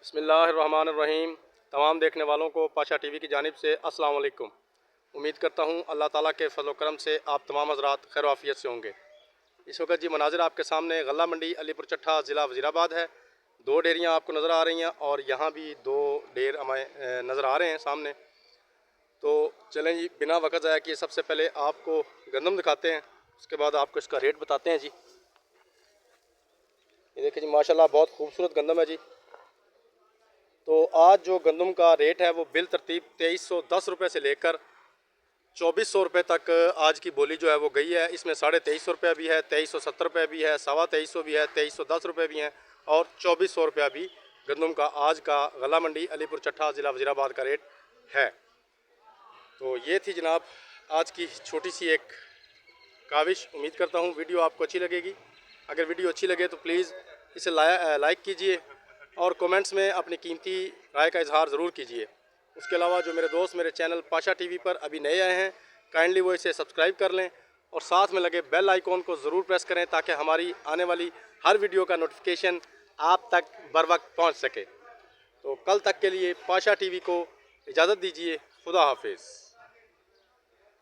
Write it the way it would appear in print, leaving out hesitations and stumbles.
बिस्मिल्लाहिर्रहमानिर्रहीम। तमाम देखने वालों को पाशा टीवी की जानिब से अस्सलाम वालेकुम। उम्मीद करता हूँ अल्लाह ताला के फजल करम से आप तमाम हज़रात खैर आफियत से होंगे। इस वक्त जी मनाजिर आपके सामने गल्ला मंडी अलीपुर चट्ठा ज़िला वज़ीराबाद है। दो डेयरियाँ आपको नज़र आ रही हैं और यहाँ भी दो डेयर हमें नज़र आ रहे हैं सामने। तो चलें जी, बिना वक्त ज़ाया किए सबसे पहले आपको गंदम दिखाते हैं, उसके बाद आपको इसका रेट बताते हैं जी। ये देखिए जी, माशाल्लाह बहुत खूबसूरत गंदम है जी। तो आज जो गंदम का रेट है वो बिल तरतीब 2310 रुपये से लेकर 2400 रुपये तक आज की बोली जो है वो गई है। इसमें 2350 रुपये भी है, 2370 रुपये भी है, 2350 भी है, 2310 रुपये भी हैं और 2400 रुपया भी गंदम का आज का गला मंडी अलीपुर चट्ठा ज़िला वज़ीराबाद का रेट है। तो ये थी जनाब आज की छोटी सी एक काविश। उम्मीद करता हूँ वीडियो आपको अच्छी लगेगी। अगर वीडियो अच्छी लगे तो प्लीज़ इसे लाइक कीजिए और कमेंट्स में अपनी कीमती राय का इजहार ज़रूर कीजिए। उसके अलावा जो मेरे दोस्त मेरे चैनल पाशा टीवी पर अभी नए आए हैं, काइंडली वो इसे सब्सक्राइब कर लें और साथ में लगे बेल आइकॉन को ज़रूर प्रेस करें ताकि हमारी आने वाली हर वीडियो का नोटिफिकेशन आप तक बर वक्त पहुँच सके। तो कल तक के लिए पाशा टीवी को इजाज़त दीजिए। खुदा हाफिज़।